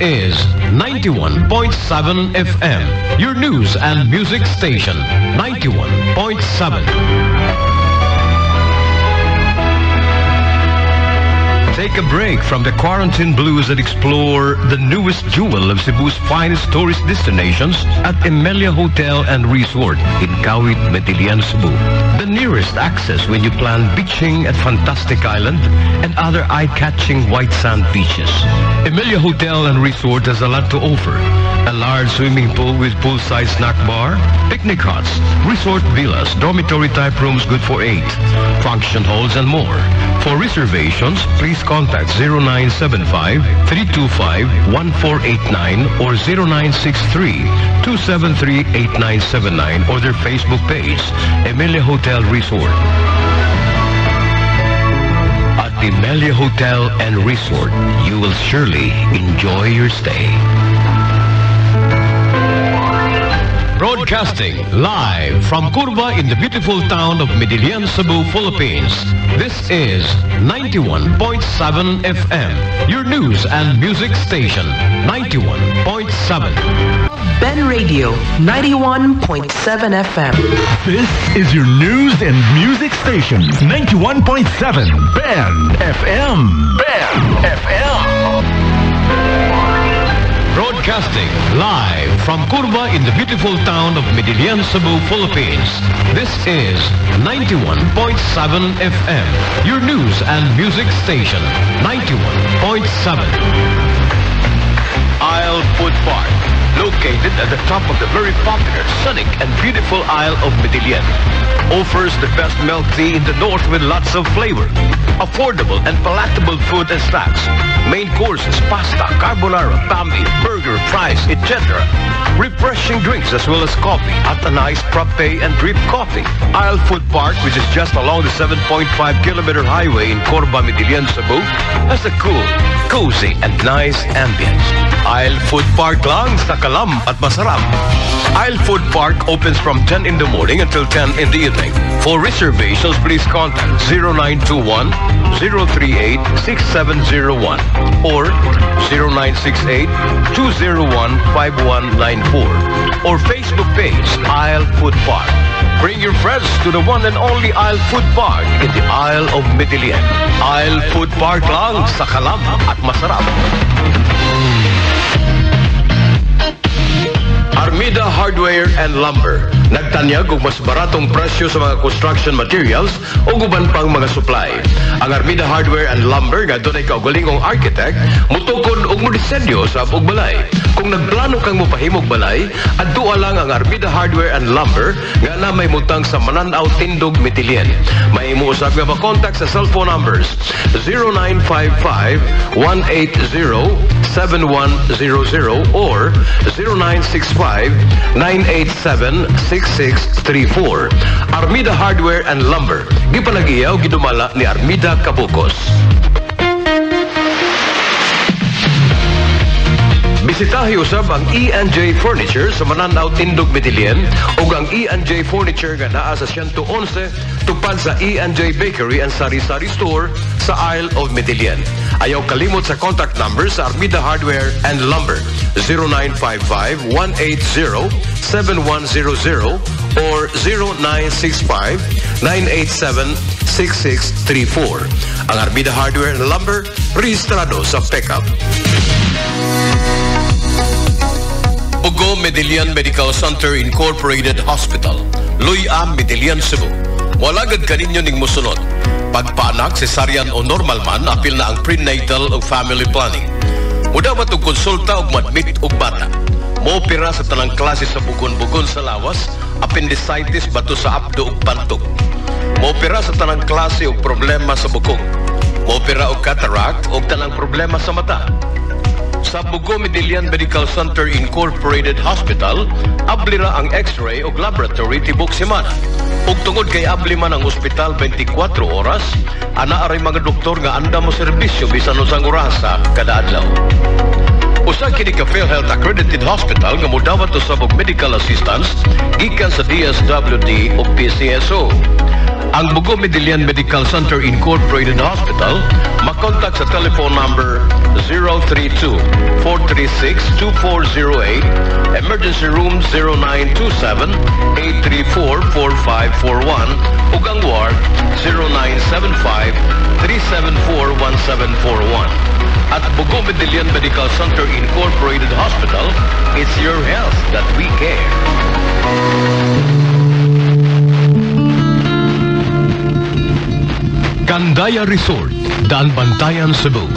is 91.7 FM, your news and music station. 91.7. Take a break from the quarantine blues and explore the newest jewel of Cebu's finest tourist destinations at Emilia Hotel and Resort in Kawit, Medellin, Cebu. The nearest access when you plan beaching at Fantastic Island and other eye-catching white sand beaches. Emilia Hotel and Resort has a lot to offer. A large swimming pool with poolside snack bar, picnic huts, resort villas, dormitory-type rooms good for 8, function halls, and more. For reservations, please contact 0975-325-1489 or 0963-273-8979 or their Facebook page, Emilia Hotel Resort. At Emilia Hotel and Resort, you will surely enjoy your stay. Broadcasting live from Curva in the beautiful town of Medellin, Cebu, Philippines. This is 91.7 FM, your news and music station. 91.7. Ben Radio, 91.7 FM. This is your news and music station. 91.7 Ben FM. Ben FM. Broadcasting live from Curva in the beautiful town of Medellin, Cebu, Philippines. This is 91.7 FM, your news and music station. 91.7. Isle Food Park, located at the top of the very popular, scenic and beautiful Isle of Medellin. Offers the best milk tea in the north with lots of flavor. Affordable and palatable food and snacks. Main courses, pasta, carbonara, bambi, burger, fries, etc. Refreshing drinks as well as coffee at a nice frappe and drip coffee. Isle Food Park, which is just along the 7.5-kilometer highway in Corba, Medellin, Cebu, has a cool, cozy, and nice ambience. Isle Food Park lang sa kalam at masarap. Isle Food Park opens from 10 in the morning until 10 in the evening. For reservations, please contact 0921-038-6701 or 0968-201-5194 or Facebook page Isle Food Park. Bring your friends to the one and only Isle Food Park in the Isle of Medellin. Isle Food Park lang sa kalam at masarap. Armida Hardware and Lumber. Nagtanyag og mas baratong presyo sa mga construction materials o guban pang mga supply. Ang Armida Hardware and Lumber nga doon ay kaugalingong architect, mutukod og mudisenyo sa abog balay. Kung nagplano kang mupahimog balay, adtua lang ang Armida Hardware and Lumber nga na may mutang sa Mananaw, Tindog, Medellin. Mahimo usab nga makontak sa cellphone numbers 0955-180-7100 or 0965-987-6634. Armida Hardware and Lumber. Gipalagiyaw gidumala ni Armida Cabocos. Bisitahi usab ang E&J Furniture sa Mananaw, Tindog, Medellin ug ang E&J Furniture nga naa sa 111 tupad sa E&J Bakery and Sari-Sari Store sa Isle of Medellin. Ayaw kalimot sa contact number sa Armida Hardware and Lumber 0955-180-7100 or 0965-987-6634. Ang Armida Hardware and Lumber rehistrado sa PECAP. Pugo Medellin Medical Center Incorporated Hospital, Luy-Am, Medellin, Cebu. Walagad kaninyo ning musunod. Pagpaanak, cesarean o normal man, apil na ang prenatal o family planning. Mudawat og konsulta og madmit og bata. Moopera sa tanang klase sa bugon-bugon sa lawas, appendicitis, bato sa abdo ug pantog. Moopera sa tanang klase og problema sa bukog. Moopera og cataract og tanang problema sa mata. Sa Pugo Medellin Medical Center Incorporated Hospital, ablira ang X-ray o laboratory tibok semana. Ug tungod kay abli man ang ospital 24 oras, ana aray mga doktor nga anda mo serbisyo bisan unsang orasa kada adlaw. Usa kini ka PhilHealth accredited hospital nga modawat usab og medical assistance gikan sa DSWD o PCSO. Ang Bugo Medellin Medical Center Incorporated Hospital, makontak sa telephone number 032-436-2408, emergency room 0927-834-4541, ug ang ward 0975-374-1741. At Bugo Medellin Medical Center Incorporated Hospital, it's your health that we care. Candaya Resort, Daanbantayan, Cebu.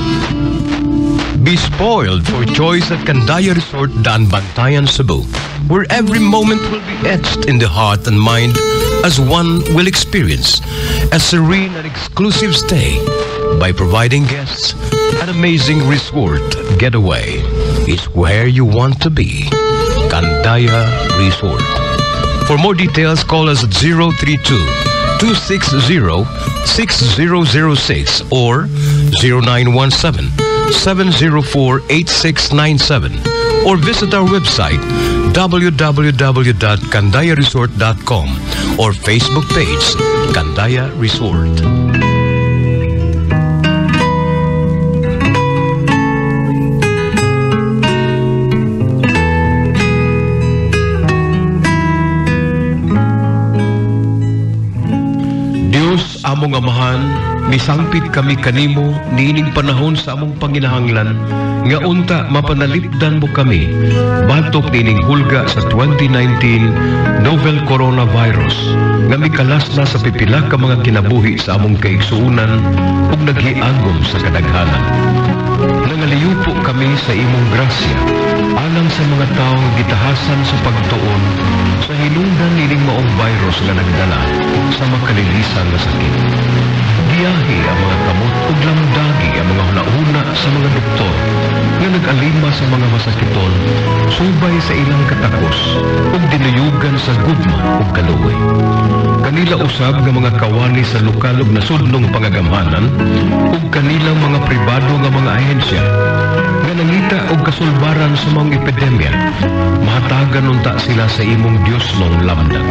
Be spoiled for choice at Candaya Resort, Daanbantayan, Cebu, where every moment will be etched in the heart and mind as one will experience a serene and exclusive stay by providing guests an amazing resort getaway. Is where you want to be. Candaya Resort. For more details, call us at 032-260-6006 or 0917-704-8697 or visit our website www.candayaresort.com or Facebook page Candaya Resort. Among amahan, misangpit kami kanimo niining panahon sa among panginahanglan nga unta mapanalipdan mo kami batok niining hulga sa 2019 novel coronavirus nga mikalas na sa pipila ka mga kinabuhi sa among kaigsuunan ug naghiagom sa kadaghanan. Nangaliw po kami sa imong grasya alang sa mga taong gitahasan sa pagtuon sa hinungdan nining maong virus nga nagdala sa makalilisan nga sakit. Giyahi ang mga kamot ug lamdagi ang mga hunahuna sa mga doktor nga nag-alima sa mga masakiton subay sa ilang katakos ug dinuyugan sa gugma ug kaluoy. Kanila usab nga mga kawani sa lokal ug nasudnong pangagamhanan ug kanilang mga pribado nga mga ahensya nga nangita og kasulbaran sa mga epidemya, mahatagan unta sila sa imong Dios nung lamdag.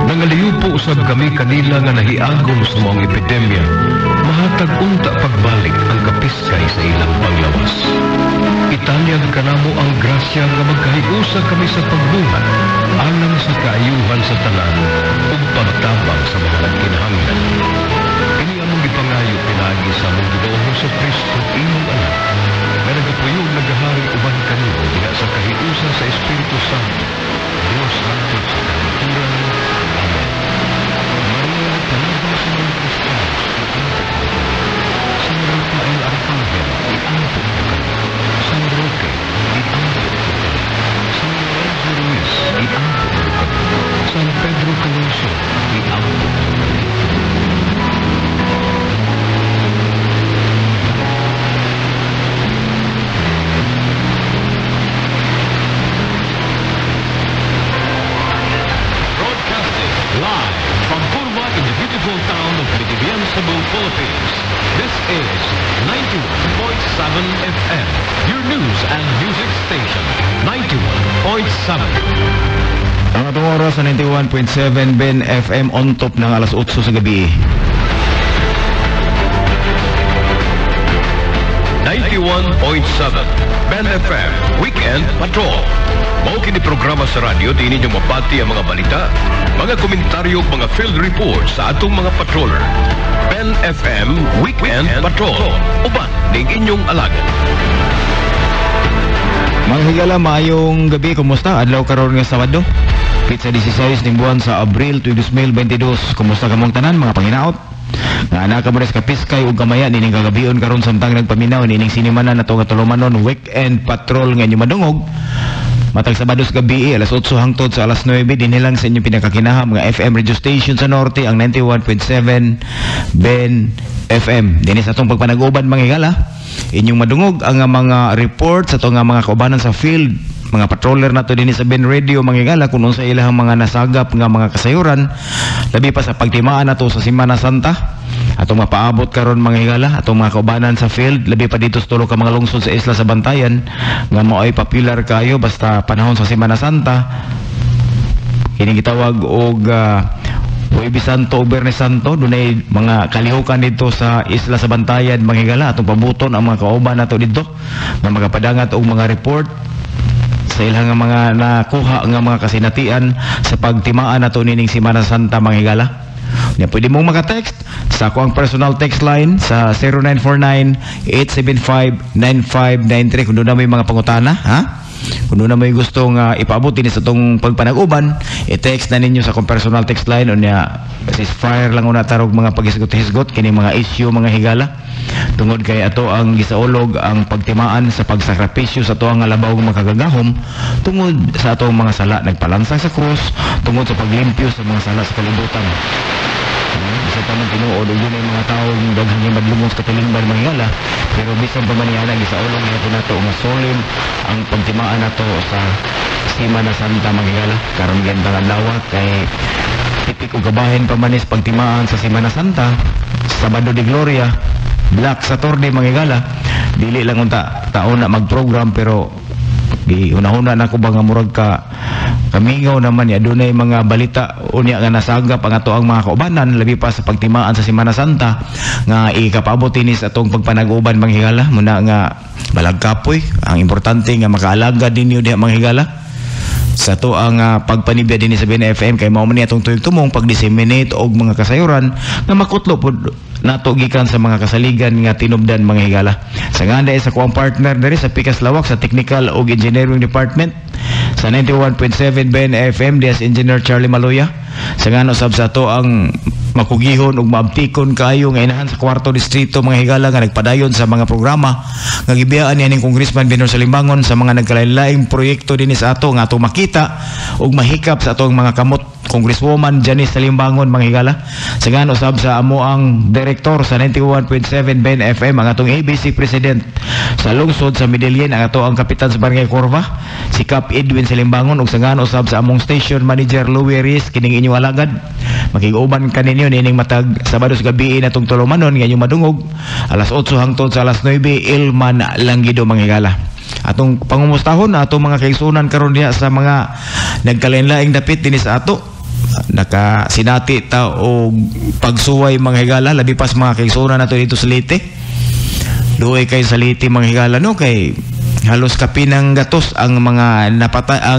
Nangaliw po usab kami kanila nga nahiagom sa mga epidemya, mahatag unta pagbalik ang kapiskay sa ilang panglawas. Itanyag kanamo ang grasya nga magkahiusa kami sa pagbuhat alang sa kaayuhan sa tanan ug pagtabang sa mga nagkinahanglan. Kini among gipangayo pinagi sa among Ginoong Kristo imong anak nga nagapuyog nagahari uban kanimo diha sa kahiusa sa Espiritu Santo, Dios hangtod sa kalituran. Amen. Maria, panabang sa mga Kristiyanos, iangkot mo kami. Sa Rafael Arcangel, iangkot mo kami. San Roque, iangkot mo kami. San Lorenzo Ruiz, iangkot mo kami. San Pedro Calungsod, iangkot mo kami. Live from Purwa in the beautiful town of Medellin, Cebu, Philippines. This is 91.7 FM, your news and music station. 91.7. Ang atong oras sa 91.7 Ben FM on top ng alas 8 sa gabi. 91.7 Ben FM Weekend Patrol. Mao kini programa sa radyo di ninyo mabati ang mga balita, mga komentaryo, mga field reports sa atong mga patroller. Ben FM Weekend Patrol. Uban ning inyong alagad. Mga higala, maayong gabi. Kumusta? Adlaw karon nga Sabado. Pizza 16 ning buwan sa Abril 2022. Kumusta kamong tanan mga panginaot? Nga anak ka mo rin sa kapiskay ug kamaya nining kagabion karon samtang nagpaminaw nining sinimanan nato nga tulumanon weekend patrol nga inyo madungog. Matag Sabado sa gabi, alas 8 hangtod sa alas 9, dinilang sa inyong pinakakinaham nga FM radio station sa Norte, ang 91.7 Ben FM. Dinis atong pagpanag-uban mga higala, inyong madungog ang mga reports ato nga mga kaubanan sa field, mga patroller nato din sa Ben Radio mga higala kung sa ilang mga nasagap nga mga kasayuran, labi pa sa pagtimaan nato sa Semana Santa. Atong mapaabot karon mga higala, atong mga kaubanan sa field, labi pa dito sa tulo ka mga lungsod sa isla sa Bantayan nga mo ay popular kayo basta panahon sa Semana Santa. Kini gitawag og Huwebes Santo o Biyernes Santo, dunay mga kalihukan dito sa Isla sa Bantayan, mga higala, atong pabuton ang mga kauban nato dito, nga magapadangat og mga report sa ilang mga nakuha nga mga kasinatian sa pagtimaan nato nining Semana Santa, mga higala. Nya pwede mong maka-text sa ako ang personal text line sa 0949-875-9593 kung doon na may mga pangutana, ha? Kung doon na may gustong ipaabot din sa itong pagpanag-uban, i-text na ninyo sa akong personal text line o niya ceasefire lang una tarog mga pag-hisgot-hisgot kini mga issue, mga higala, tungod kay ato ang gisaulog ang pagtimaan sa pagsakripisyo sa ato ang labaw makagagahom tungod sa atong mga sala, nagpalansang sa krus tungod sa paglimpyo sa mga sala sa kalibutan. Bisa pa man tinuod og dunay mga tawo daghang nga madlumos sa katilingban, mga higala, pero bisan pa man yan gisaulog nato nga solid ang pagtimaan nato sa Semana Santa, mga higala. Karon gandang adlaw kay tipik og gabahin pa manis pagtimaan sa Semana Santa, Sabado de Gloria, Black Saturday, mga higala. Dili lang unta taon na mag-program, pero di una-una na ko ba nga murag kamingaw naman ya dunay mga balita unya nga nasagap ang ato ang mga kaubanan labi pa sa pagtimaan sa Semana Santa nga ikapaabot inis atong pagpanag-uban, mga higala. Muna nga balag kapoy ang importante nga makaalaga dinyo diha, mga higala, sa to ang pagpanibya din sa BNFM kay mao man ni atong tuyog-tumong pag-disseminate og mga kasayuran nga makutlo pod nato gikan sa mga kasaligan nga tinubdan, mga higala. Sa nga sa kuang partner diri sa Pikas Lawak sa Technical ug Engineering Department sa 91.7 BNFM dias Engineer Charlie Maloya. Sa nga usab sa to ang makugihon ug maabtikon kaayo nga inahan sa kwarto distrito, mga higala, nga nagpadayon sa mga programa nga gibiyaan niya ning Congressman Binor Salimbangon sa mga nagkalain-laing proyekto dinhi sa ato nga ato makita ug mahikap sa atong mga kamot. Congresswoman Janice Salimbangon, mga higala. Sa nga usab sa amo ang direktor sa 91.7 BNFM ang atong ABC President sa lungsod sa Medellin, ang ato ang kapitan sa Barangay Corva si Cap Edwin Salimbangon, ug sa nga usab sa among station manager Louie Riz, kining inyong alagad. Makig-uban kaninyo nining matag Sabado sa gabi natong tulumanon nga inyong madungog alas 8 hangtod sa alas 9 Ilman Langido, mga higala. Atong pangumustahon atong mga kaigsunan karon diha sa mga nagkalain-laing dapit dinhi sa ato, nakasinati ta og pagsuway, mga higala, labi pas mga kaigsunan nato dito sa Leyte. Duay kay sa Leyte, mga higala, no, kay halos kapinang gatos ang mga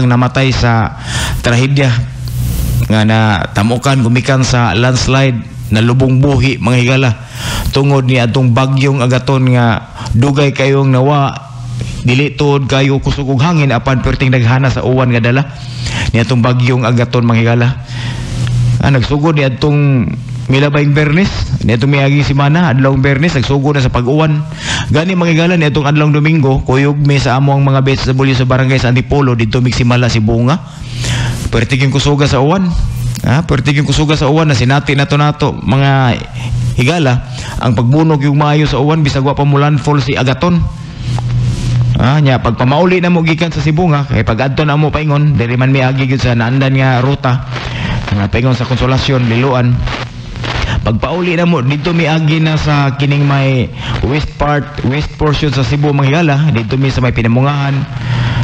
namatay sa trahedya nga natamukan gumikan sa landslide na lubong buhi, mga higala, tungod ni atong bagyong agaton nga dugay kayong nawa, dili tuod kayo kusog og hangin apan perting naghana sa uwan nga dala ni atong bagyong agaton, mga higala. Nagsugod ni atong milabayng Bernes, ni atong miaging semana adlawng Bernes nagsugod na sa pag-uwan. Gani, mga higala, ni atong adlawng Domingo kuyog mi sa amo ang mga beses sa bulyo sa barangay sa Antipolo didto migsimala si Bunga. Pertiging kusuga sa uwan. Pertiging kusuga sa uwan na sinati nato mga higala. Ang pagbunog yung maayo sa uwan bisag wa pa mo landfall si agaton. Nya pagpamauli na mo gikan sa Sibunga kay pag-adto na mo paingon diri man miagi gyud sa naandan nga ruta nga paingon sa Konsolasyon, Liloan. Pagpauli na mo dito miagi na sa kining may west portion sa Cebu, mga higala, dito mi sa may Pinamungahan,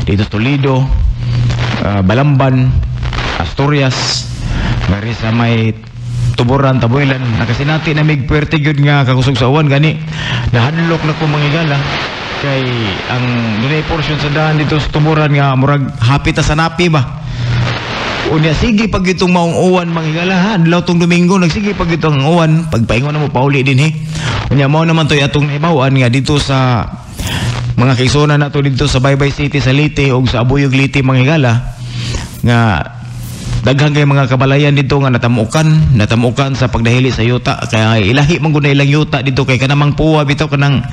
dito Toledo, Balamban, Asturias, ngari sa may Tuburan, Tabuelan. Nakasinati na mig puwerte gyud nga kakusog sa uwan gani nahadlok na ko, mga higala, kay ang dunay portion sa daan dito sa Tuburan nga murag hapit sa napi ba. Unya sige pag itong maong uwan, mga higala, adlaw tong Domingo nagsige pag itong uwan, pagpaingon na mo pauli din Unya mao naman to atong nahibawan nga dito sa mga kaigsunan nato dito sa Baybay City sa Leyte ug sa Abuyog Leyte, mga higala, nga daghang kay mga kabalayan dito nga natamukan sa pagdahili sa yuta. Kaya ilahi man gud ilang yuta dito kay kanamang puwa bitaw kanang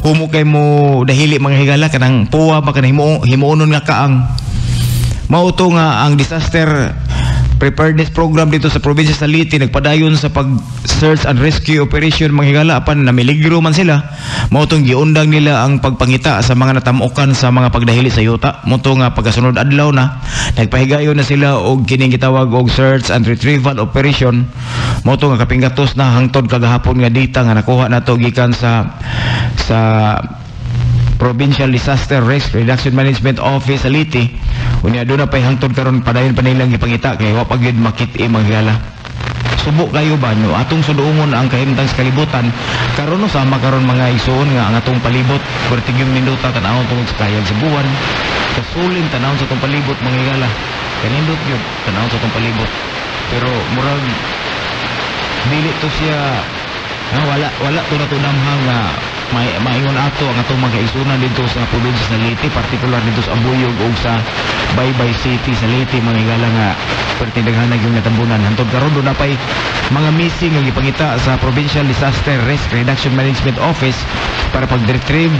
humo kay mo dahili, mga higala, kanang puwa ba kanang himuonon nga kaang. Mauto nga ang disaster preparedness program dito sa probinsya sa Leyte nagpadayon sa pag-search and rescue operation, mga higala, apan namiligro man sila. Mautong giundang nila ang pagpangita sa mga natamukan sa mga pagdahili sa yuta. Mauto nga pagkasunod adlaw na nagpahigayon na sila og kining gitawag og search and retrieval operation. Mauto nga kapinggatos na hangtod kagahapon nga data nga nakuha nato gikan sa Provincial Disaster Risk Reduction Management Office sa Leyte. Unya doon na pa'y hangtod karon padayon pa nilang ipangita kay wa pa gyud makit-i, mga higala. Subo kayo ba no atong suduungon ang kahimtang sa kalibutan karon no sama karon mga igsoon nga ang atong palibot pertigyong minuta tan-awon tungod sa kayag sa buwan kasulin tan-awon sa atong palibot mga higala kanindot gyud tan-awon sa atong palibot pero murag dili to siya wala to na to namhang nga maingon ato ang atong mga kaigsunan dito sa probinsya sa Leyte, partikular dito sa Ambuyog o sa Baybay City sa Leyte mga higala nga pertindaghan yung natambunan. Hantod karon do na pay mga missing nga gipangita sa Provincial Disaster Risk Reduction Management Office para pag-retrieve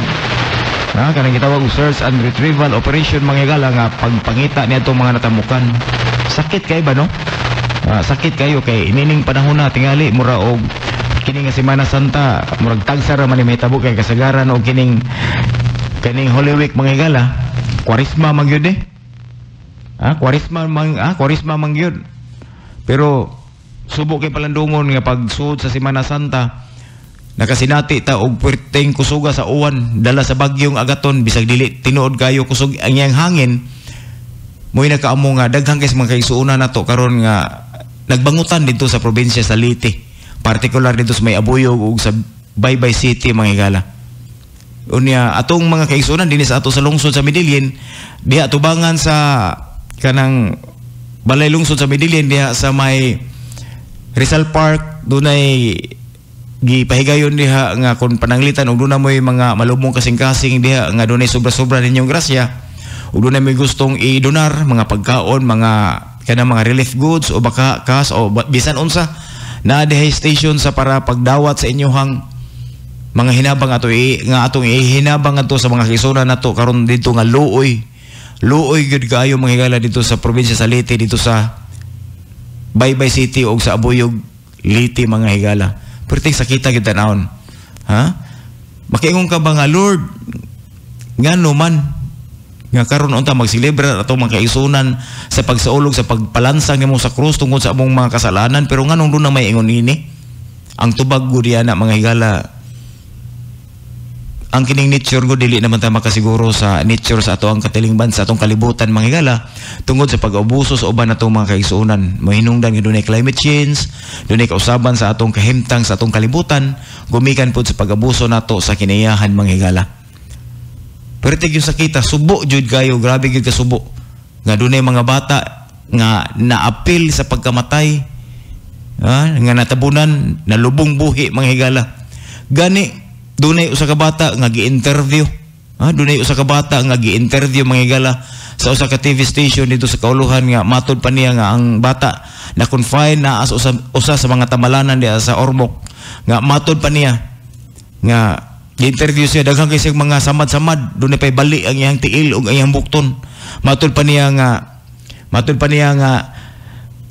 kanang gitawag search and retrieval operation mga higala nga pagpangita niadtong mga natamukan. Sakit kay ba no? Sakit kayo kay inining panahon na tingali mura og kining nga Semana Santa murag tagsa ra man ni mahitabo kay kasagaran og kining Holy Week mga higala Kwaresma man gyud Kwaresma man gyud pero subo kay palandungon nga pagsuod sa Semana Santa nakasinati ta og puwerteng kusuga sa uwan dala sa bagyong agaton bisag dili tinuod kayo kusog ang iyang hangin mo'y nakaamo nga daghang kay mga kaigsuonan nato karon nga nagbangutan dito sa probinsya sa Leyte partikular dito sa may Abuyog ug sa Baybay City mga higala. Unya atong mga kaigsuonan dinhi sa ato sa lungsod sa Medellin diha tubangan sa kanang balay lungsod sa Medellin diha sa may Rizal Park dunay gipahigayon diha nga kun pananglitan ug dunay moy mga malumong kasing-kasing diha nga dunay sobra-sobra ninyong grasya ug dunay may gustong i-donar mga pagkaon mga kanang mga relief goods o baka kas o bisan unsa na dihay station sa para pagdawat sa inyohang mga hinabang ato nga atong ihinabang ato sa mga kaigsuonan nato karon dito nga luoy gyud kaayo mga higala dito sa probinsya sa Leyte dito sa Baybay City o sa Abuyog Leyte mga higala perting sakita gyud tanawon makiingon ka ba nga Lord ngano man nga karon unta magsilebrar ato mga kaigsuonan sa pagsaulog sa pagpalansang nimo sa krus tungod sa among mga kasalanan pero nganong doon na may ingon ini ang tubag gud na mga higala ang kining nature gud dili naman ta makasiguro sa nature sa ato ang katilingban sa atong kalibutan mga higala tungod sa pag-abuso sa uban natong mga kaigsuonan mahinungdan nga dunay climate change dunay kausaban sa atong kahimtang sa atong kalibutan gumikan pud sa pag-abuso nato sa kinayahan mga higala. Pertig yung sakita, subo jud kayo, grabe gyud ka subo. Nga dunay mga bata nga naapil sa pagkamatay, nga natabunan, nalubong buhi mga higala. Gani dunay usa ka bata nga gi-interview. Dunay usa ka bata nga gi-interview mga higala sa usa ka TV station dito sa Kauluhan nga matud pa niya nga ang bata na confine na as usa sa mga tamalanan diha sa Ormoc nga matud pa niya nga interview siya daghang kay siyang mga samad-samad dunay pay bali ang iyang tiil ug ang iyang bukton matud pa niya nga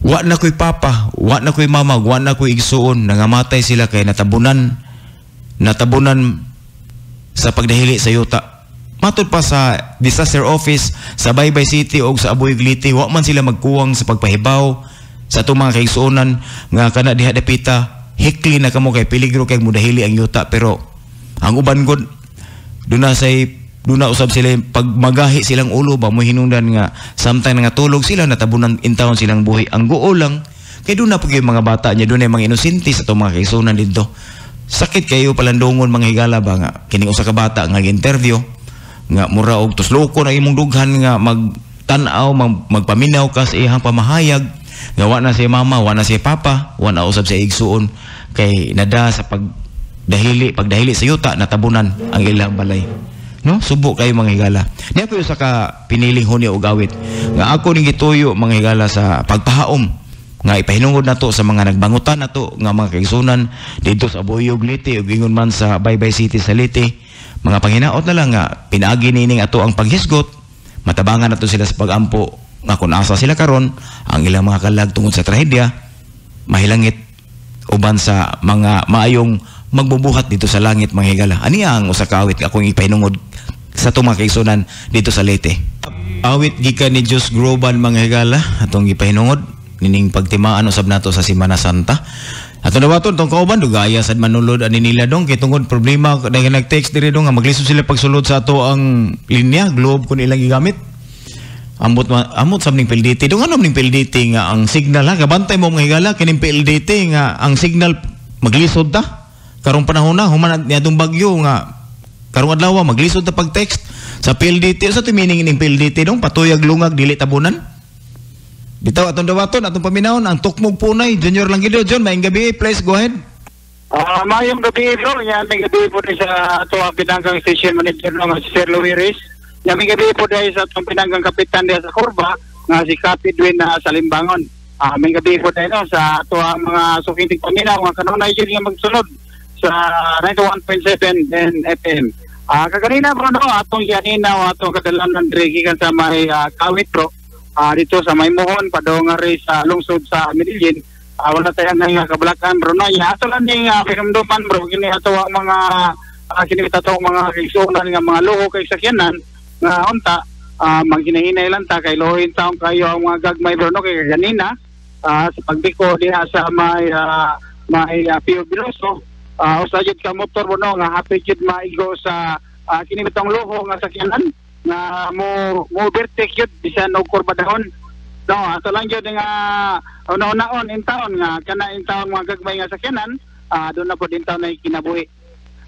wa na koy papa wa na koy mama wa na koy igsuon nangamatay sila kay natabunan sa pagdahili sa yuta matud pa sa disaster office sa Baybay City ug sa Abuyog Leyte wa man sila magkuwang sa pagpahibaw sa atong mga kaigsuonan nga kana diha dapita hikli na kamo kay peligro kay mudahili ang yuta pero ang uban gud duna usab sila pagmagahi silang ulo ba mo hinungdan nga samtang nga tulog sila natabunan intawon silang buhi ang guo lang kay duna pag yung mga bata nya dunay mga inosente sa atong mga kaigsuonan dito sakit kayo palandungon mga higala ba nga kining usa ka bata nga interview nga mura og tusloko na imong dughan nga magtan-aw magpaminaw ka sa iyang pamahayag nga wa na si mama wa na si papa wa na usab sa igsuon kay nada sa pagdahili sa yuta natabunan ang ilang balay no subo kayo mga higala diya ko sa ka piniling hunyo og awit nga ako ning gituyo mga higala sa pagpahaom nga ipahinungod nato sa mga nagbangutan nato nga mga kaigsuonan dito sa Abuyog Leyte ug ingon man sa Baybay City sa Leyte mga panghinaot na lang nga pinaagi nining ato ang paghisgot matabangan nato sila sa pagampo nga kun asa sila karon ang ilang mga kalag tungod sa trahedya mahilangit uban sa mga maayong magbubuhat dito sa langit mga higala. Ani ang usa ka awit akong ipahinungod sa atong mga kaigsuonan dito sa Leyte. Awit gikan ni Diyos Groban mga higala atong ipahinungod nining pagtimaan usab nato sa Semana Santa. Ato dawaton tong kauban dugaya sad manulod ani nila dong kay tungod problema dahil nag-text diri dong nga maglisod sila pagsulod sa ato ang linya globe kun ilang gigamit. Amot sa ning PLDT. Dong ano ning PLDT nga ang signal ha kabantay mo mga higala kining PLDT nga ang signal maglisod ta. Karong panahon na human niadtong bagyo nga karong adlaw maglisod ta pag text sa PLDT sa meaning ning PLDT dong patuyag lungag dili tabunan. Bitaw atong dawaton atong paminawon ang tukmog punay Junior Langido. John, maayong gabi, please go ahead. Mayong gabi bro, yan may gabi po din sa ato ang pinanggang station manager ng si Sir Louis Reyes. Yan may gabi po din sa atong pinanggang kapitan diya sa Corba nga si Kapi Dwayne na sa Limbangon. May gabi po din sa ato ang mga sukintig paminaw nga kanunay yun nga magsunod sa 91.7 FM. Kaganina bro no, atong yanina atong kadalanan gikan sa may Kawit bro. Dito sa Maymohon padong nga sa lungsod sa Medellin. Wala tayong nga kabalakan bro no. Ato lang ning pinumduman bro kini ato ang mga kini ato mga kaigsuonan nga mga luho kay sakyanan nga unta maghinay lang ta kay lohin taong kayo ang mga gagmay bro no kay kanina sa pagbiko diha sa may Pio Biloso usayod ka motor bro no nga happy jud maigo sa kini bitong luho nga sakyanan nga mo overtake yun bisan og kurbadahon no ato lang yun nga una-unaon in town nga kana in town mga gagmay nga sakyanan doon na po din taon na kinabuhi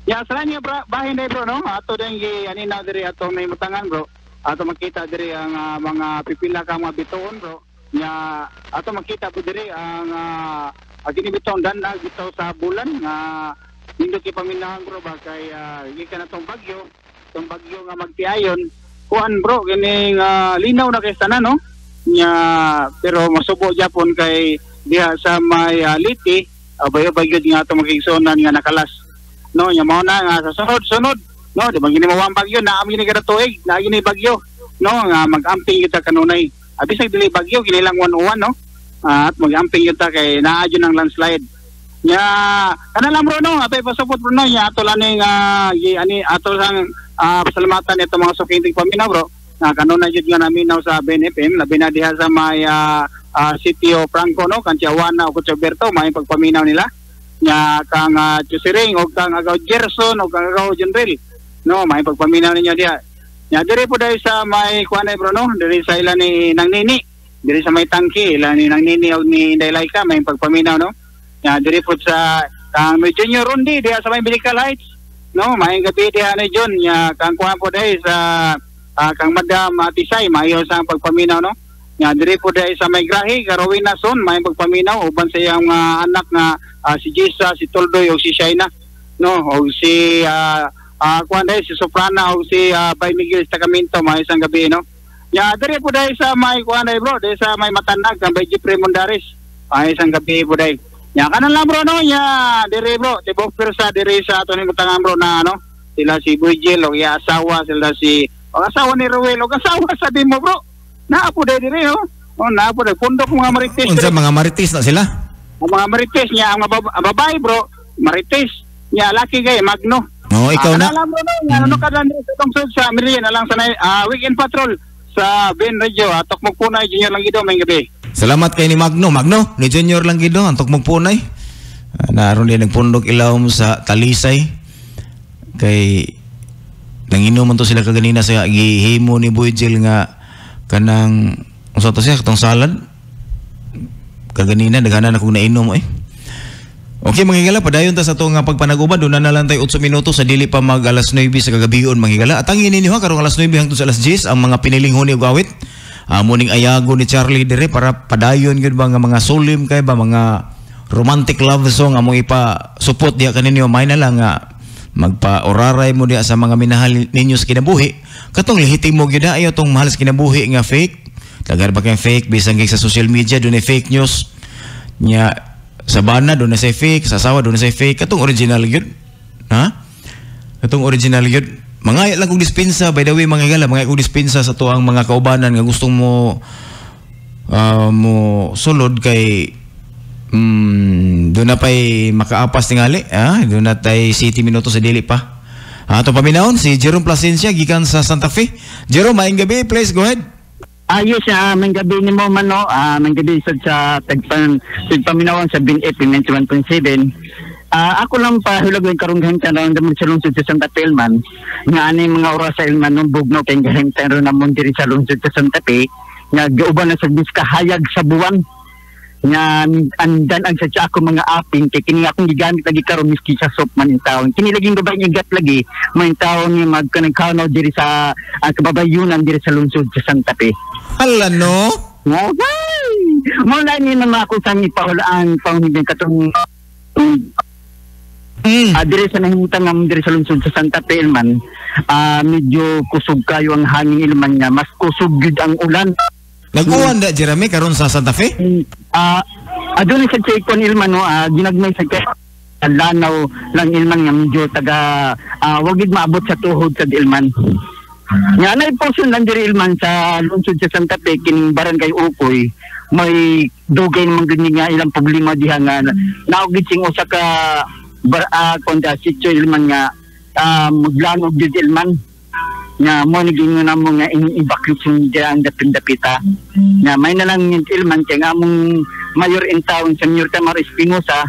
sa niya bahin na bro no ato din anina diri ato may mutangan bro ato makita diri ang mga pipila ka mga bituon bro nya ato makita po diri ang kini bituon dan bitaw sa bulan nga hindi paminahan bro ba kay gikan atong bagyo nga magtiayon kuan bro kining linaw na kay tanan no nya pero masubo japon kay diha sa may Liti bayo-bayo nga ato magigsonan nga nakalas no nya mao na nga sa sunod no di ba gini mawang bagyo na ami ni kada tuig na gini bagyo no nga mag-amping kita kanunay bisag dili bagyo kini lang 101 no at mag-amping kita kay naadyo ng landslide nya kana lang bro no atay pasupot bro no nya ato lang ning ato sang pasalamatan ito mga sukintig paminaw bro kanunay jud nga naminaw sa BNFM labi na diha sa may sitio Franco no kan Tiawana o Cochaberto may pagpaminaw nila nya kang Chusiring o kang agaw Gerson o kang agaw Junril no may pagpaminaw ninyo diha nya diri po dahil sa may kuanay bro no diri sa ila ni Nang Nini diri sa may tangki ila ni Nang Nini o ni Daylaika may pagpaminaw no nya diri po sa kang may Junior Rundi diha sa may Medical Heights no may gabi diha ni John nya kang kuan po dahil sa kang Madam Tisay mayo sa pagpaminaw no nya diri po dahil sa may Grahe Carowina Son may pagpaminaw uban sa iyang anak nga si Jisa, si Toldoy o si Shaina no o si kuan dahil si Soprana o si Bay Miguel Stacamento may isang gabi no nya diri po dahil sa may kuan dahil bro dahil sa may Matanag kang Bay Jeffrey Mondares may isang gabi po dahil nya kanan lang bro no nya diri bro tibok persa diri sa ato ni mutangan bro na ano sila si Boyjel o iya asawa sila si asawa ni Ruel o asawa sa mo bro naapo diri no naapo diri pundok mga marites unsa mga marites na sila ang mga marites niya ang babae bro marites niya laki gay Magno ikaw na alam mo no ano ka lang sa tungsod sa Meridian na lang sa weekend patrol sa Ben Radio atok mo punay Junior Langido may gabi. Salamat kay ni Magno ni Junior Langido antok mo punay naron din nagpundok ilawom sa Talisay kay nanginom man to sila kaganina sa gihimo ni Boyjel nga kanang unsa to siya katong salad kaganina daghanan akong nainom Okay mga higala padayon ta sa to nga pagpanaguban do na lang tay 8 minuto sa dili pa mag alas 9 sa kagabion mga higala at ang ninyo ha karong alas 9 hangtod sa alas 10 ang mga piniling huni ug awit muning ayago ni Charlie dire para padayon gyud ba nga mga sulim kay ba mga romantic love song among ipa support diha kaninyo may na lang nga magpa-oraray mo diha sa mga minahal ninyo sa kinabuhi katong lehitimo gyud ayo tong mahal sa kinabuhi nga fake tagar ba kay fake bisan kay sa social media dunay fake news nya sa bana dunay say fake sa asawa dunay say fake katong original gyud katong original gyud mangaya lang kog dispensa by the way mga higala mangaya kog dispensa sa tuang mga kaubanan nga gustong mo sulod kay doon na pa'y makaapas tingali doon na tayo 7 minuto sa dili pa ito paminahon si Jerome Plasencia gikan sa Santa Fe. Jerome maayong gabi please go ahead. Yes, may gabi ni mo man no may gabi sa tagpaminawon sa BNF 91.7 Ako lang pahulagay karong gahimtan ron naman sa lungsod sa Santa Fe Ilman. Nga ani mga oras sa Ilman nung bugno kay gahimtan ron naman diri sa lungsod sa Santa Fe. Nga gauban na sa kahayag sa buwan. Nga andan ang sa ako mga aping kay kini akong gigamit lagi karon miski sa soap man in taon. Kini laging gabay igat lagi man taon ni magkanang diri sa kababayunan diri sa lungsod sa Santa Fe. Hala no? Okay. Mula ni naman ako sa ipahulaan panghigyan katong dire sa nahimutan nga dire sa lungsod sa Santa Fe Ilman, medyo kusog kayo ang hangin Ilman nga, mas kusog gid ang ulan. Nag-uwan da Jeremy karon sa Santa Fe? Adun sa Chaycon Ilman no, ginagmay sa lanaw lang Ilman nga medyo taga wag gid maabot sa tuhod sa Ilman. Nga na portion lang dire Ilman sa lungsod sa Santa Fe kining barangay Ukoy, may dugay naman gid nga ilang problema diha nga naugid sing usa ka konda sitio Ilman nga maglanog gid Ilman nga mo naging na mo nga evacuation diyan ang dapit-dapita nga may na lang yung Ilman kay nga among mayor in town sa Mayor Tamar Espinosa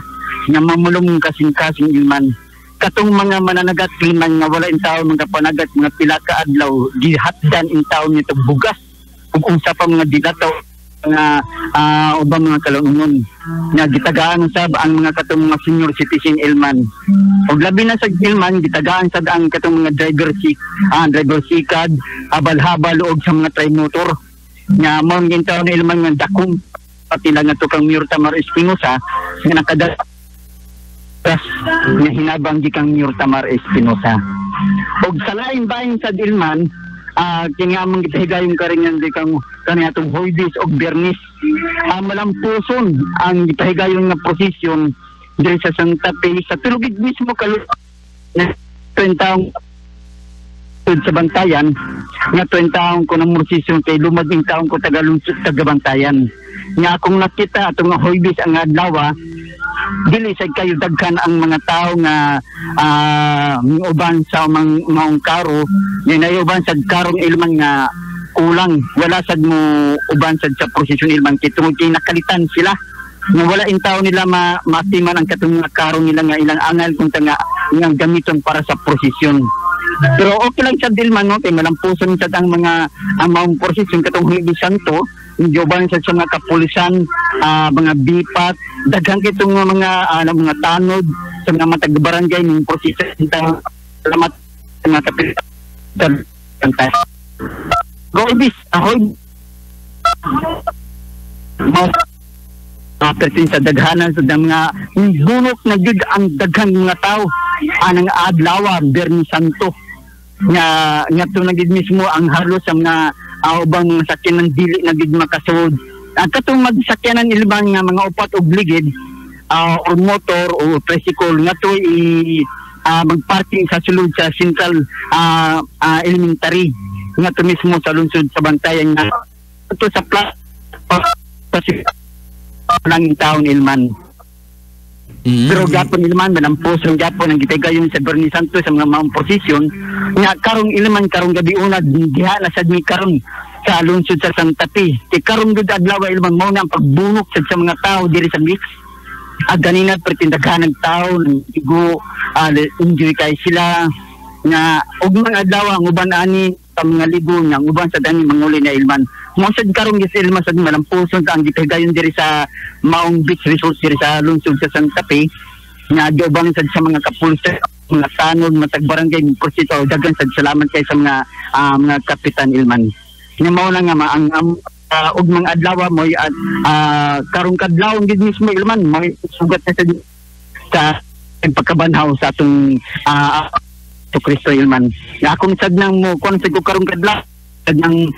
nga mamulong kasing-kasing Ilman katong mga mananagat Ilman nga wala in town mga panagat mga pila ka adlaw gihatdan in town nito bugas ug unsa pa mga dilataw nga ubang mga kalungon nga gitagaan sab ang mga katong mga senior citizen Ilman ug labi na sa Ilman gitagaan sad ang katong mga driver sikad habal-habal og sa mga trimotor nga mo gintaw na Ilman nga dakong pati lang ato kang Mayor Tamar Espinosa nga nakada nga hinabang gikang Mayor Tamar Espinosa ug sa lain bahin sa Ilman kini among gitahigayon karingan di kang kaniyatong Hoydis o Bernis malampuson ang gitahigayon nga prosesyon diri sa Santa Fe sa tulugid mismo na 20 taong sa Bantayan nga 20 taong ko ng prosesyon kay lumading taong ko tagalungsod Bantayan nga akong nakita atong nga Hoydis ang adlaw dili sa kayo daghan ang mga tao nga uban sa mga karo nga uban sa karong Ilman nga kulang wala sad mo uban sad sa prosesyon Ilman kay tungod kay nakalitan sila nga wala in tao nila matiman ang katong nga karong nila nga ilang angal kung nga gamiton para sa prosesyon. Pero okay lang sa Ilman no kay malampuson sad ang mga prosesyon katong Huwebes Santo Joban sa mga kapulisan, mga bipat, daghang kitong mga tanod sa mga matag-barangay ng proseso ng salamat sa mga kapitan. Go Ibis, ahoy! Pertin sa daghanan sa mga bunok na jud ang daghang mga tao anang adlaw Bernie Santo nga to nagid mismo ang halos sa mga ubang mga sakyanan dili na gid makasud. Katong magsakyanan Ilman nga mga upat og ligid or motor o tricycle nga to magparking sa sulod sa Central Elementary nga to mismo sa lungsod sa Bantayan nga to sa lang taon Ilman. Pero gapon Ilman manampos ang gapon ang gitigayon sa Bernie Santos sa mga maong posisyon nga karong Ilman karong gabi una diha na sad mi karon sa lungsod sa Santa Fe kay karong gud adlaw Ilman mao na ang pagbunok sa mga tao diri sa mix ganina pretindaghan ng tao igo enjoy kay sila nga og mga adlaw ang uban ani sa mga ligo nga uban sa dani manguli na Ilman mo sad karong gis Ilman sad malampuson ang gitigayon diri sa maong beach resort diri sa lungsod sa Santa Fe nga giubang sad sa mga kapulisan mga tanod matag barangay proseso daghan sad salamat kay sa mga kapitan Ilman nga mao na nga ang og mga adlaw mo karong kadlaw gid mismo Ilman mo sugat na sa pagkabanhaw sa atong to Cristo Ilman nga akong sad nang mo kon sa karong kadlaw sad nang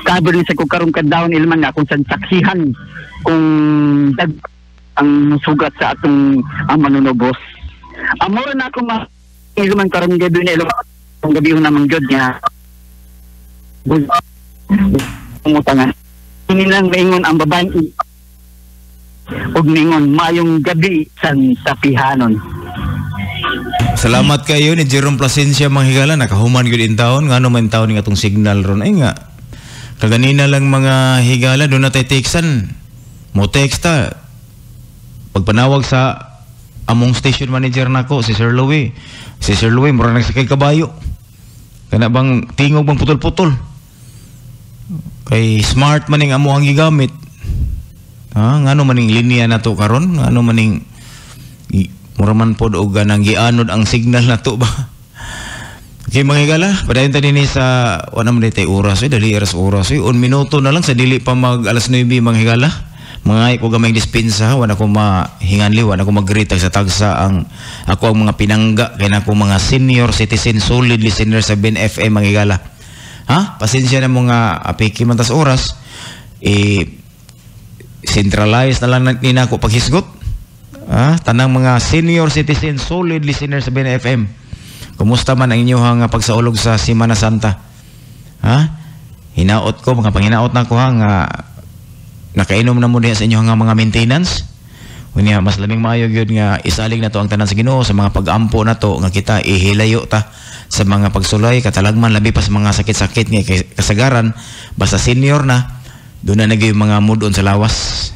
cover ni sa karong kadlaw Ilman nga akong sad saksihan kung ang sugat sa atong manunobos amo na ako Ilman karong gabi na Ilman kung gabi namang jud nga umutangan ini lang maingon ang babae og ningon mayong gabi sa pihanon. Salamat kayo ni Jerome Plasencia manghigala nakahuman gyud in taon ngano man taon nga atong signal ron ay nga kaganina lang mga higala do na tay textan mo texta pagpanawag sa among station manager nako si Sir Louie. Si Sir Louie mura nagsakay kabayo. Kana bang tingog bang putol-putol. Kay smart maning amo ang gigamit. Ngano maning linya nato karon? Ngano maning mura man pod og ganang gianod ang signal nato ba? Okay, mga higala, padayon ta dinhi sa wala man tay oras, dali oras. 1 minuto na lang sa dili pa mag alas 9 mga higala. Mga ko gamay dispensa, wala ko mahinganli, wala ko magretag sa tagsa ang ako ang mga pinangga kay nako mga senior citizen solid listener sa Ben FM mga higala. Pasensya na mga apiki man tas oras. Centralize na lang nina ko paghisgot. Tanang mga senior citizen solid listener sa Ben FM. Kumusta man ang inyong pagsaulog sa Semana Santa? Hinaot ko, mga panginaot na ko nga nakainom na mo diha sa inyong mga maintenance. Unya mas laming maayo gyud nga isalig na to ang tanan sa Ginoo sa mga pag-ampo na to nga kita ihilayo ta sa mga pagsulay katalagman labi pa sa mga sakit-sakit nga kasagaran basta senior na doon na nagyoy mga mudon sa lawas.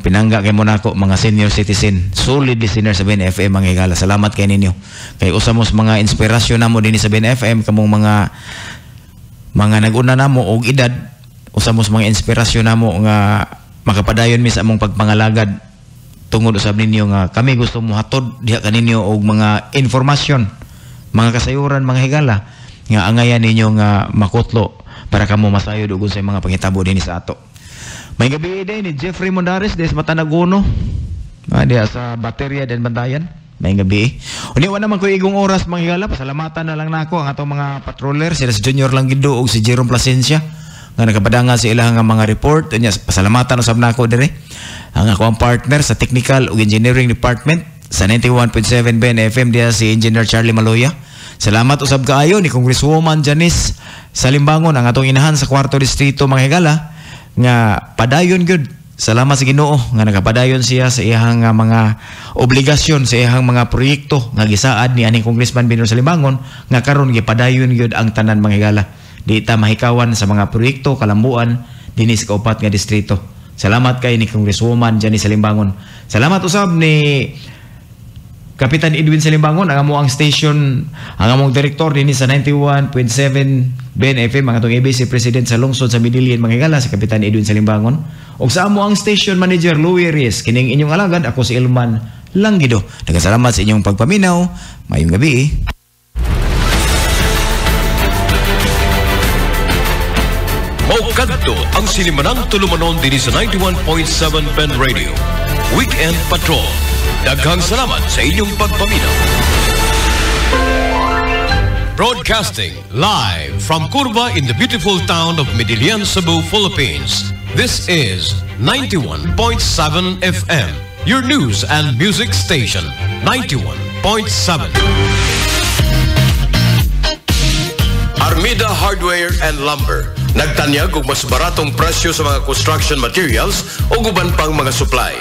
Pinangga kay mo nako mga senior citizen solid listener sa Ben FM mga higala. Salamat kay ninyo kay usamos mga inspirasyon namo dinhi sa Ben FM kamong mga naguna namo og edad usamos mga inspirasyon namo nga makapadayon mi sa among pagpangalagad tungod usab ninyo nga kami gusto mo hatod diha kaninyo og mga informasyon mga kasayuran mga higala nga angayan ninyo nga makutlo para kamo masayod og unsay mga pangitabo dinhi sa ato. May gabi din ni Jeffrey Mondares des Matanagono. Diha sa Baterya den Bantayan. May gabi. Uni wala man ko igong oras mga higala, pasalamatan na lang nako ang atong mga patroller sila si Junior Langido ug si Jerome Plasencia nga nakapadanga sa ilang mga report. Unya pasalamatan usab nako dire ang ako ang partner sa Technical ug Engineering Department sa 91.7 Ben FM diha si Engineer Charlie Maloya. Salamat usab kaayo ni Congresswoman Janice Salimbangon ang atong inahan sa 4th distrito mga higala nga padayon good. Salamat sa Ginoo nga nagapadayon siya sa iyang mga obligasyon sa iyang mga proyekto nga gisaad ni aning Congressman Bino Salimbangon nga karon gipadayon gyud ang tanan mga higala. Di ta mahikawan sa mga proyekto kalambuan dinhi sa kaupat nga distrito. Salamat kay ni Congresswoman Janice Salimbangon. Salamat usab ni Kapitan Edwin Salimbangon ang among station, ang among direktor dinhi sa 91.7 Ben FM ang atong ABC President sa lungsod sa Midillion mga higala si Kapitan Edwin Salimbangon. Og sa among station manager Louie Reyes kining inyong alagad ako si Elman Langido. Nagasalamat sa inyong pagpaminaw. Mayong gabi. Maukadto ang silimanang tulumanon dinhi sa 91.7 Ben Radio. Weekend Patrol. Daghang salamat sa inyong pagpaminaw. Broadcasting live from Curva in the beautiful town of Midillian, Cebu, Philippines. This is 91.7 FM, your news and music station. 91.7. Armida Hardware and Lumber. Nagtanyag og mas baratong presyo sa mga construction materials o guban pang mga supply.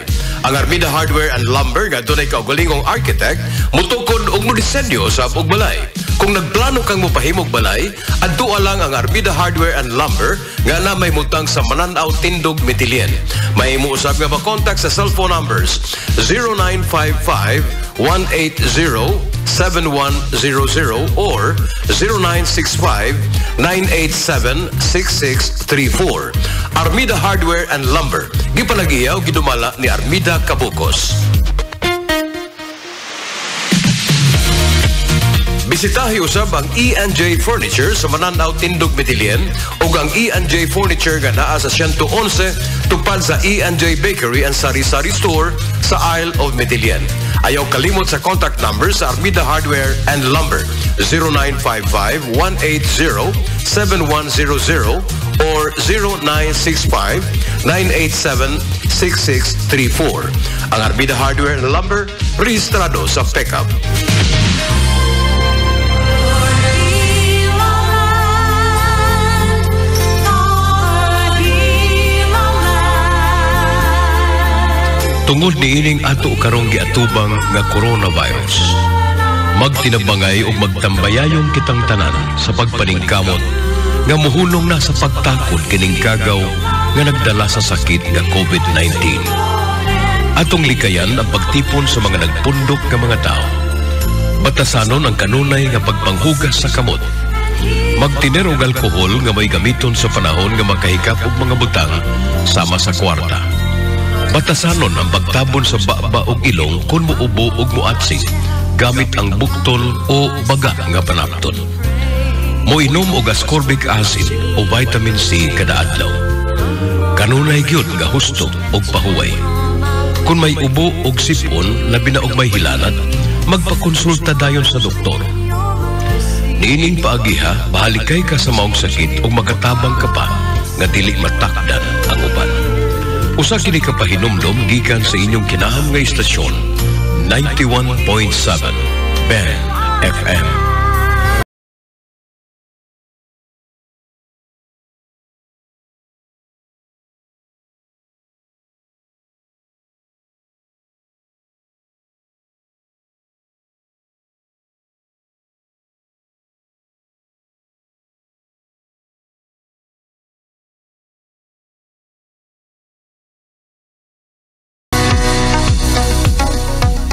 Ang Armida Hardware and Lumber nga dunay kaugalingong architect mutukod og modesenyo sa og balay. Kung nagplano kang mopahimog balay, adtua lang ang Armida Hardware and Lumber nga na may mutang sa Mananaw Tindog Mitilien. May muusab nga pa-contact sa cellphone numbers 0955-180-7100 or 0965-987-6634. Armida Hardware and Lumber. Gipalagiyaw gidumala ni Armida Kabukos. Bisitahi usab ang E&J Furniture sa Mananaw Tindog Mitilien ug ang E&J Furniture nga naa sa 111 tupad sa E&J Bakery and Sari-Sari Store sa Isle of Mitilien. Ayaw kalimot sa contact number sa Armida Hardware and Lumber 0955-180-7100 or 0965-987-6634. Ang Armida Hardware and Lumber rehistrado sa PECAP. Tungod ni ining ato karong giatubang nga coronavirus, magtinabangay o magtambayayong kitang tanan sa pagpaningkamot nga muhunong na sa pagtakod kining kagaw nga nagdala sa sakit nga COVID-19. Atong likayan ang pagtipon sa mga nagpundok nga mga tao. Batasanon ang kanunay nga pagpanghugas sa kamot. Magtiner og alkohol nga may gamiton sa panahon nga makahikap og mga butang sama sa kwarta. Batasanon ang pagtabon sa baba og ilong kung muubo og muatsig gamit ang buktol o baga nga panapton. Moinom og ascorbic acid o vitamin C kada adlaw. Kanunay gyud nga husto og pahuway. Kung may ubo og sipon labi na og may hilanat, magpakonsulta dayon sa doktor. Niining paagiha, bahalikay ka sa maong sakit o makatabang ka pa nga dili matakdan ang uban. Usa kini ka pahinumdom gikan sa inyong kinaham nga istasyon, 91.7 Ben FM.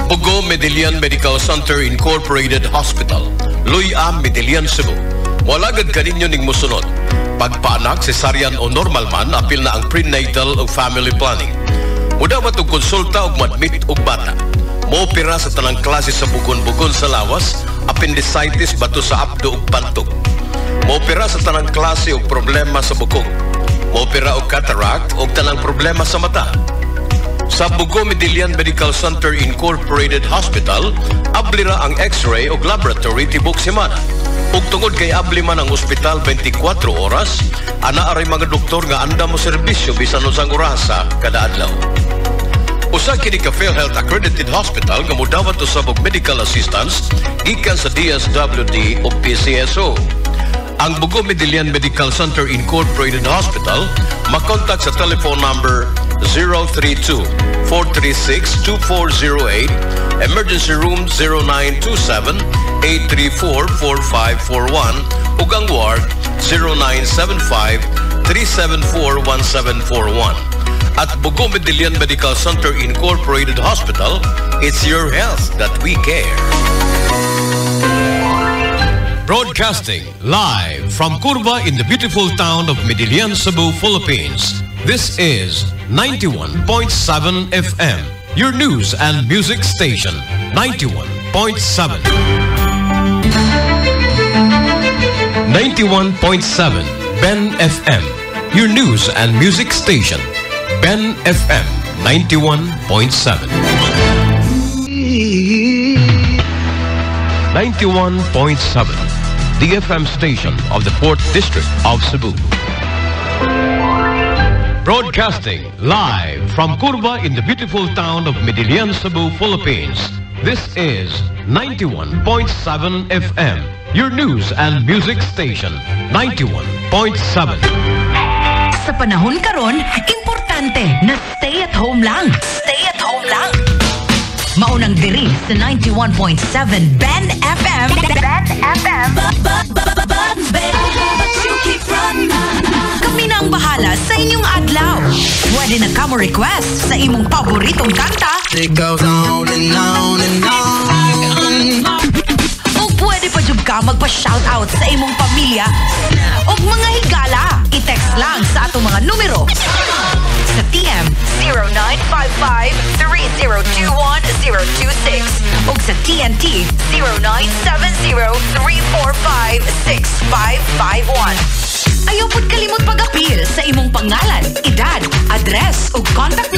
Bugo Medellin Medical Center Incorporated Hospital, Luya, Medellin, Cebu. Walagad kaninyo ning musunod. Pagpaanak, cesarean o normal man, apil na ang prenatal o family planning. Mudawat og konsulta og madmit og bata. Moopera sa tanang klase sa bugon-bugon sa lawas, appendicitis bato sa abdo og pantog. Moopera sa tanang klase og problema sa bukog. Moopera og cataract og tanang problema sa mata. Sa Bugo Medellin Medical Center Incorporated Hospital, ablira ang X-ray o laboratory tibok semana. Ug tungod kay abli man ang ospital 24 oras, ana aray mga doktor nga anda mo serbisyo bisan unsang orasa kada adlaw. Usa kini ka PhilHealth accredited hospital nga modawat usab og medical assistance gikan sa DSWD o PCSO. Ang Bugo Medellin Medical Center Incorporated Hospital makontak sa telephone number 032-436-2408, emergency room 0927-834-4541, ug ang ward 0975-374-1741. At Bugo Medellin Medical Center Incorporated Hospital, it's your health that we care. Broadcasting live from Curva in the beautiful town of Medellin, Cebu, Philippines. This is 91.7 FM, your news and music station. 91.7. 91.7 Ben FM, your news and music station. Ben FM 91.7. 91.7, the FM station of the 4th District of Cebu. Broadcasting live from Curva in the beautiful town of Medellin, Cebu, Philippines. This is 91.7 FM, your news and music station. 91.7. Sa panahon karon, importante na stay at home lang. Stay at home lang. Maunang diri sa 91.7 Ben FM. Ben FM. But you keep running. Kami na ang bahala sa inyong adlaw. Pwede na ka mo request sa imong paboritong kanta. It goes on and on and on. O pwede pa jud ka magpa-shoutout sa imong pamilya o mga higala. I-text lang sa atong mga numero. Sa TM 0955-3021-026 o sa TNT 0970-345-6551. Ayaw po't kalimot pag-appeal sa imong pangalan, edad, address o contact